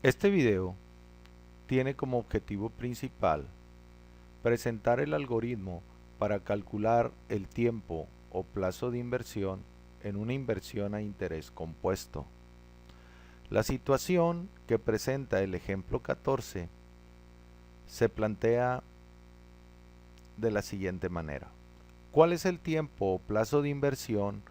Este video tiene como objetivo principal presentar el algoritmo para calcular el tiempo o plazo de inversión en una inversión a interés compuesto. La situación que presenta el ejemplo 14 se plantea de la siguiente manera. ¿Cuál es el tiempo o plazo de inversión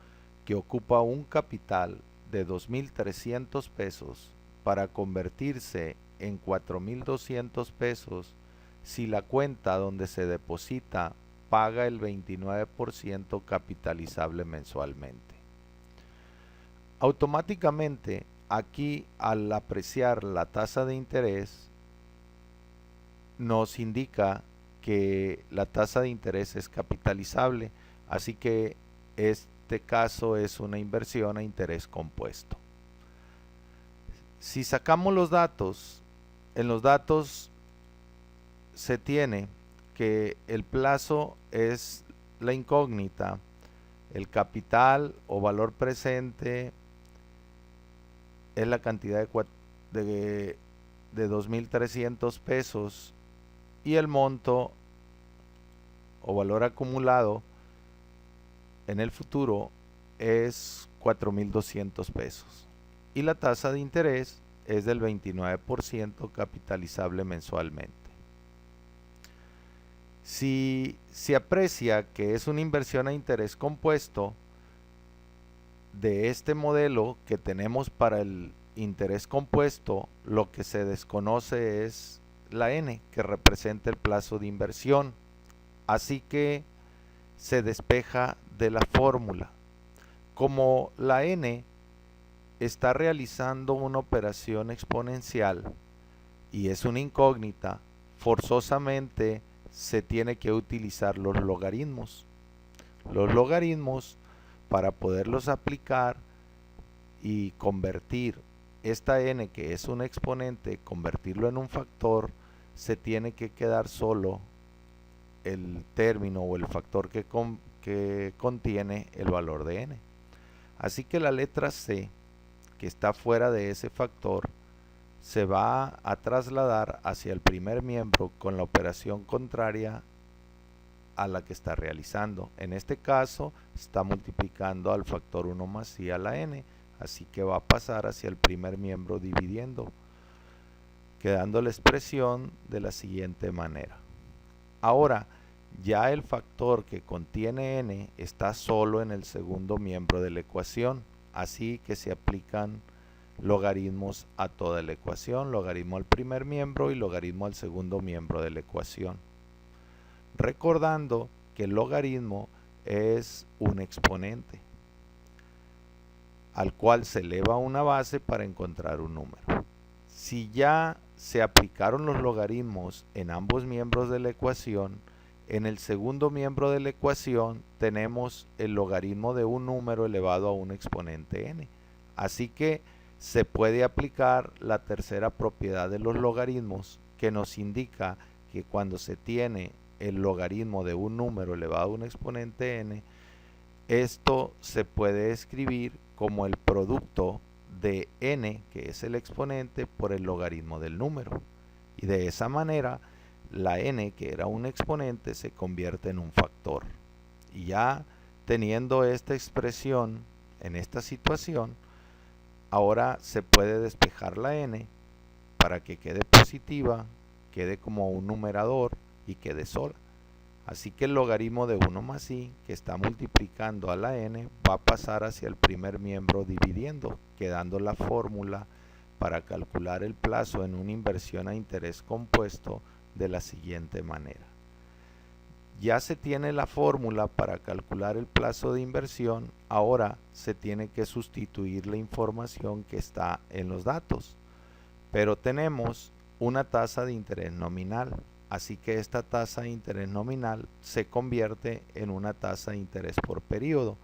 que ocupa un capital de 2.300 pesos para convertirse en 4.200 pesos si la cuenta donde se deposita paga el 29% capitalizable mensualmente? Automáticamente, aquí al apreciar la tasa de interés, nos indica que la tasa de interés es capitalizable, así que este caso es una inversión a interés compuesto. Si sacamos los datos, en los datos se tiene que el plazo es la incógnita, el capital o valor presente es la cantidad de 2.300 pesos y el monto o valor acumulado en el futuro es 4.200 pesos y la tasa de interés es del 29% capitalizable mensualmente. Si se aprecia que es una inversión a interés compuesto, de este modelo que tenemos para el interés compuesto, lo que se desconoce es la n, que representa el plazo de inversión. Así que se despeja de la fórmula. Como la n está realizando una operación exponencial y es una incógnita, forzosamente se tiene que utilizar los logaritmos. Los logaritmos, para poderlos aplicar y convertir esta n, que es un exponente, convertirlo en un factor, se tiene que quedar solo el término o el factor que contiene el valor de n. Así que la letra C, que está fuera de ese factor, se va a trasladar hacia el primer miembro con la operación contraria a la que está realizando. En este caso está multiplicando al factor 1 más i a la n, así que va a pasar hacia el primer miembro dividiendo, quedando la expresión de la siguiente manera. Ahora, ya el factor que contiene n está solo en el segundo miembro de la ecuación, así que se aplican logaritmos a toda la ecuación, logaritmo al primer miembro y logaritmo al segundo miembro de la ecuación. Recordando que el logaritmo es un exponente al cual se eleva una base para encontrar un número. Si ya se aplicaron los logaritmos en ambos miembros de la ecuación, en el segundo miembro de la ecuación tenemos el logaritmo de un número elevado a un exponente n. Así que se puede aplicar la tercera propiedad de los logaritmos, que nos indica que cuando se tiene el logaritmo de un número elevado a un exponente n, esto se puede escribir como el producto de n, que es el exponente, por el logaritmo del número. Y de esa manera, la n, que era un exponente, se convierte en un factor. Y ya teniendo esta expresión en esta situación, ahora se puede despejar la n para que quede positiva, quede como un numerador y quede sola. Así que el logaritmo de 1 más i, que está multiplicando a la n, va a pasar hacia el primer miembro dividiendo, quedando la fórmula para calcular el plazo en una inversión a interés compuesto de la siguiente manera. Ya se tiene la fórmula para calcular el plazo de inversión, ahora se tiene que sustituir la información que está en los datos. Pero tenemos una tasa de interés nominal, así que esta tasa de interés nominal se convierte en una tasa de interés por periodo.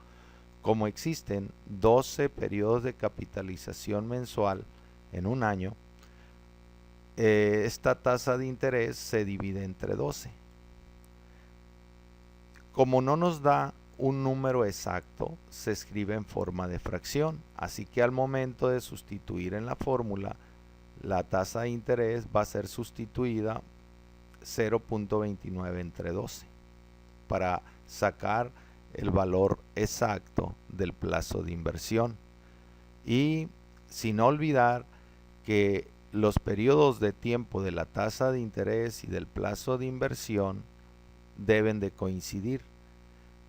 Como existen 12 periodos de capitalización mensual en un año, esta tasa de interés se divide entre 12. Como no nos da un número exacto, se escribe en forma de fracción, así que al momento de sustituir en la fórmula la tasa de interés va a ser sustituida 0.29 entre 12 para sacar el valor exacto del plazo de inversión. Y sin olvidar que los periodos de tiempo de la tasa de interés y del plazo de inversión deben de coincidir.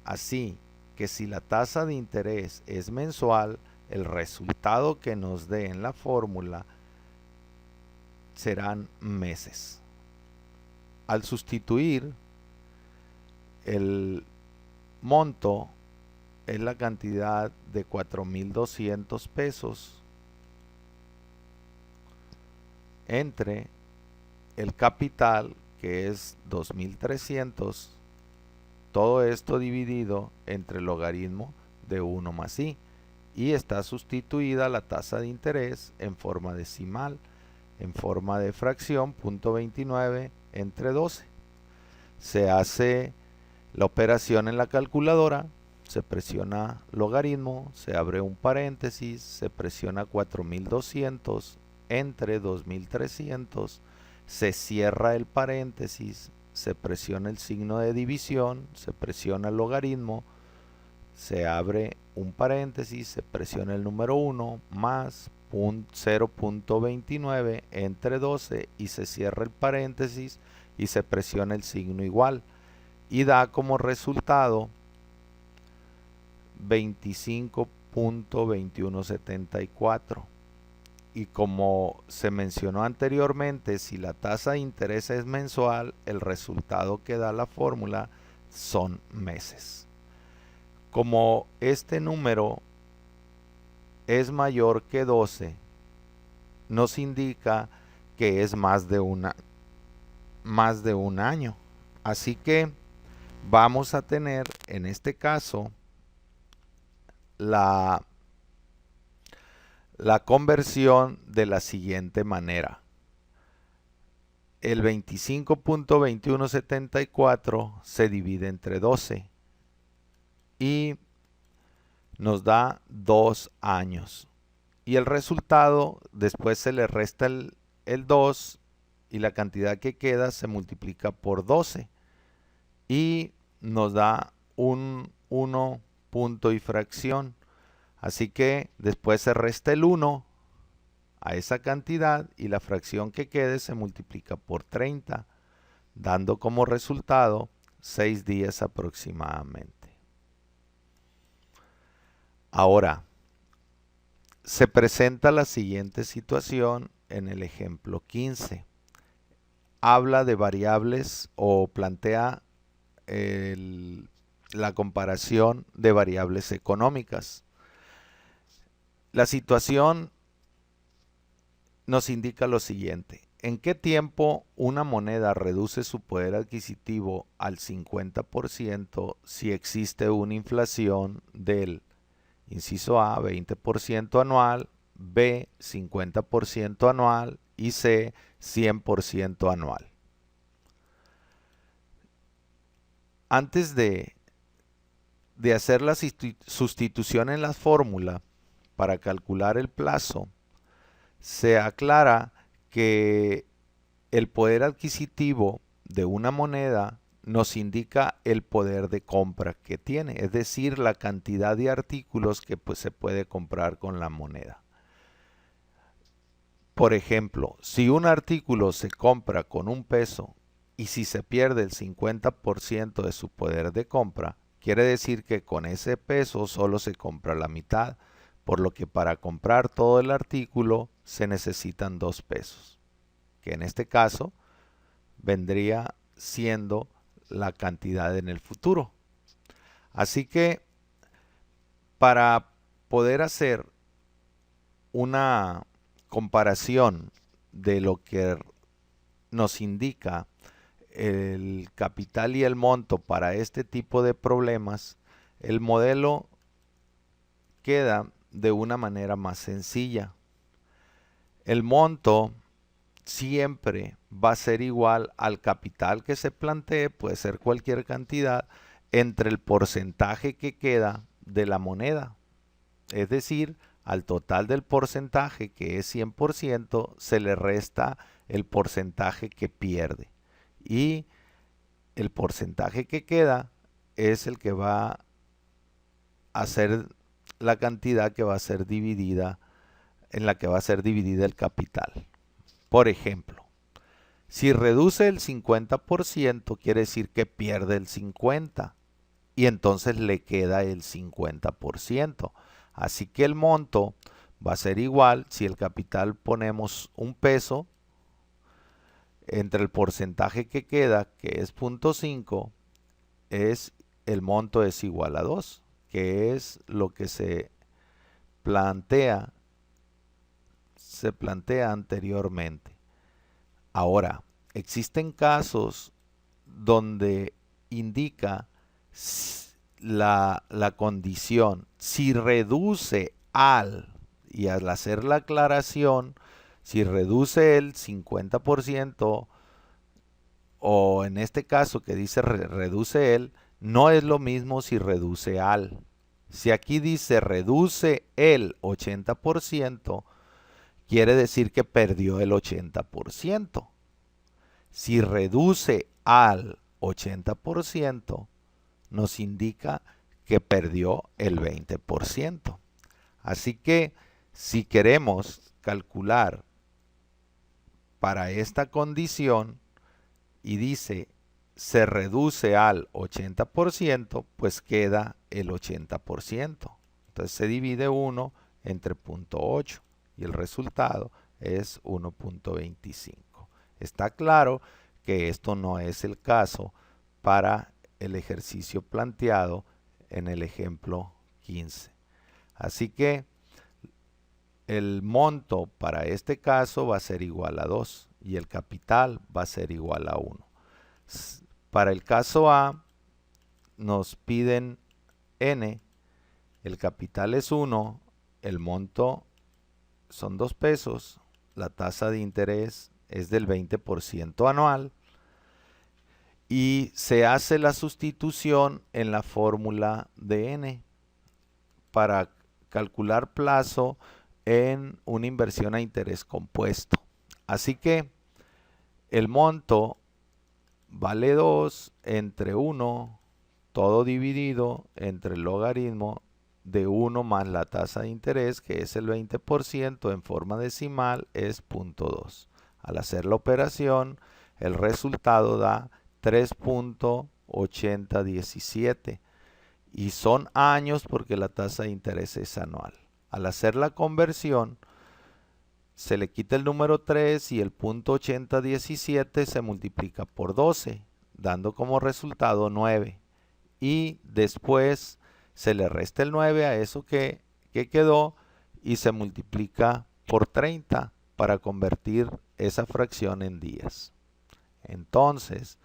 Así que si la tasa de interés es mensual, el resultado que nos dé en la fórmula serán meses. Al sustituir el monto es la cantidad de 4,200 pesos entre el capital, que es 2,300, todo esto dividido entre el logaritmo de 1 más i, y está sustituida la tasa de interés en forma decimal, en forma de fracción, 0.29 entre 12. Se hace la operación en la calculadora, se presiona logaritmo, se abre un paréntesis, se presiona 4,200 entre 2,300, se cierra el paréntesis, se presiona el signo de división, se presiona el logaritmo, se abre un paréntesis, se presiona el número 1 más 0.29 entre 12 y se cierra el paréntesis y se presiona el signo igual y da como resultado 25.2174. Y como se mencionó anteriormente, si la tasa de interés es mensual, el resultado que da la fórmula son meses. Como este número es mayor que 12, nos indica que es más de un año. Así que vamos a tener en este caso la conversión de la siguiente manera. El 25.2174 se divide entre 12 y nos da 2 años. Y el resultado, después se le resta el 2 y la cantidad que queda se multiplica por 12 y nos da un 1 punto y fracción. Así que después se resta el 1 a esa cantidad y la fracción que quede se multiplica por 30, dando como resultado 6 días aproximadamente. Ahora, se presenta la siguiente situación en el ejemplo 15. Habla de variables o plantea la comparación de variables económicas. La situación nos indica lo siguiente: ¿en qué tiempo una moneda reduce su poder adquisitivo al 50% si existe una inflación del inciso A, 20% anual, B, 50% anual y C, 100% anual? Antes de hacer la sustitución en la fórmula para calcular el plazo, se aclara que el poder adquisitivo de una moneda nos indica el poder de compra que tiene, es decir, la cantidad de artículos que se puede comprar con la moneda. Por ejemplo, si un artículo se compra con 1 peso y si se pierde el 50% de su poder de compra, quiere decir que con ese peso solo se compra la mitad, por lo que para comprar todo el artículo se necesitan 2 pesos, que en este caso vendría siendo la cantidad en el futuro. Así que para poder hacer una comparación de lo que nos indica el capital y el monto para este tipo de problemas, el modelo queda de una manera más sencilla. El monto siempre va a ser igual al capital que se plantee, puede ser cualquier cantidad, entre el porcentaje que queda de la moneda, es decir, al total del porcentaje, que es 100%, se le resta el porcentaje que pierde. Y el porcentaje que queda es el que va a ser la cantidad que va a ser dividida, en la que va a ser dividida el capital. Por ejemplo, si reduce el 50%, quiere decir que pierde el 50% y entonces le queda el 50%. Así que el monto va a ser igual si el capital ponemos un peso entre el porcentaje que queda, que es 0.5, el monto es igual a 2, que es lo que se plantea anteriormente. Ahora, existen casos donde indica la condición, si reduce al, y al hacer la aclaración, si reduce el 50%, o en este caso que dice reduce el, no es lo mismo si reduce al. Si aquí dice reduce el 80%, quiere decir que perdió el 80%. Si reduce al 80%, nos indica que perdió el 20%. Así que si queremos calcular para esta condición y dice se reduce al 80%, pues queda el 80%. Entonces se divide 1 entre 0.8 y el resultado es 1.25. Está claro que esto no es el caso para el ejercicio planteado en el ejemplo 15. Así que el monto para este caso va a ser igual a 2 y el capital va a ser igual a 1. Para el caso A nos piden N, el capital es 1, el monto son 2 pesos, la tasa de interés es del 20% anual y se hace la sustitución en la fórmula de N para calcular plazo en una inversión a interés compuesto. Así que el monto vale 2 entre 1, todo dividido entre el logaritmo de 1 más la tasa de interés, que es el 20% en forma decimal, es 0.2. Al hacer la operación, el resultado da 3.8017 y son años porque la tasa de interés es anual. Al hacer la conversión, se le quita el número 3 y el 0.8017 se multiplica por 12, dando como resultado 9. Y después se le resta el 9 a eso que quedó y se multiplica por 30 para convertir esa fracción en días. Entonces,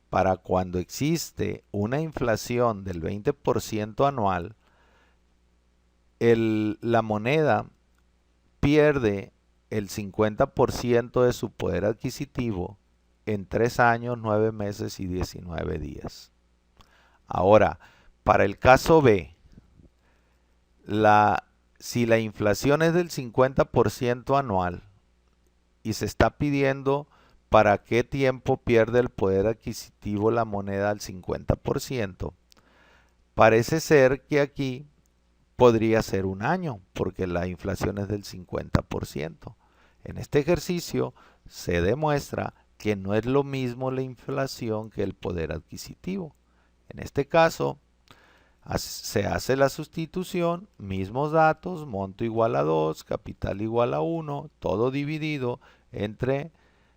para cuando existe una inflación del 20% anual, la moneda pierde el 50% de su poder adquisitivo en 3 años, 9 meses y 19 días. Ahora, para el caso B, si la inflación es del 50% anual y se está pidiendo para qué tiempo pierde el poder adquisitivo la moneda al 50%, parece ser que aquí podría ser un año, porque la inflación es del 50%. En este ejercicio se demuestra que no es lo mismo la inflación que el poder adquisitivo. En este caso, se hace la sustitución, mismos datos, monto igual a 2, capital igual a 1, todo dividido entre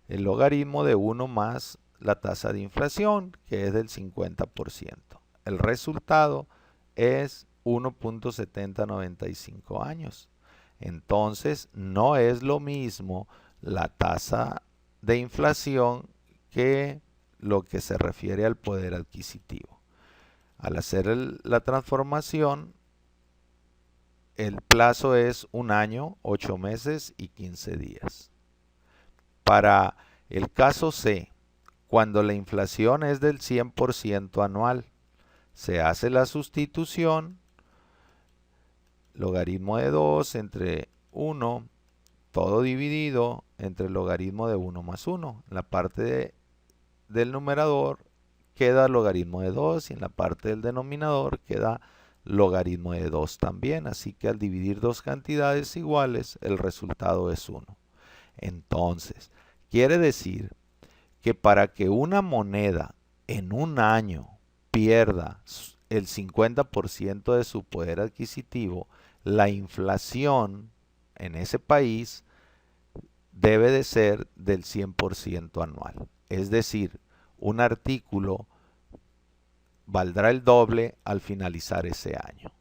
el logaritmo de 1 más la tasa de inflación, que es del 50%. El resultado es 1.7095 años. Entonces, no es lo mismo la tasa de inflación que lo que se refiere al poder adquisitivo. Al hacer la transformación, el plazo es 1 año, 8 meses y 15 días. Para el caso C, cuando la inflación es del 100% anual, se hace la sustitución logaritmo de 2 entre 1, todo dividido entre el logaritmo de 1 más 1. En la parte del numerador queda logaritmo de 2 y en la parte del denominador queda logaritmo de 2 también. Así que al dividir dos cantidades iguales, el resultado es 1. Entonces, quiere decir que para que una moneda en un año pierda el 50% de su poder adquisitivo, la inflación en ese país debe de ser del 100% anual. Es decir, un artículo valdrá el doble al finalizar ese año.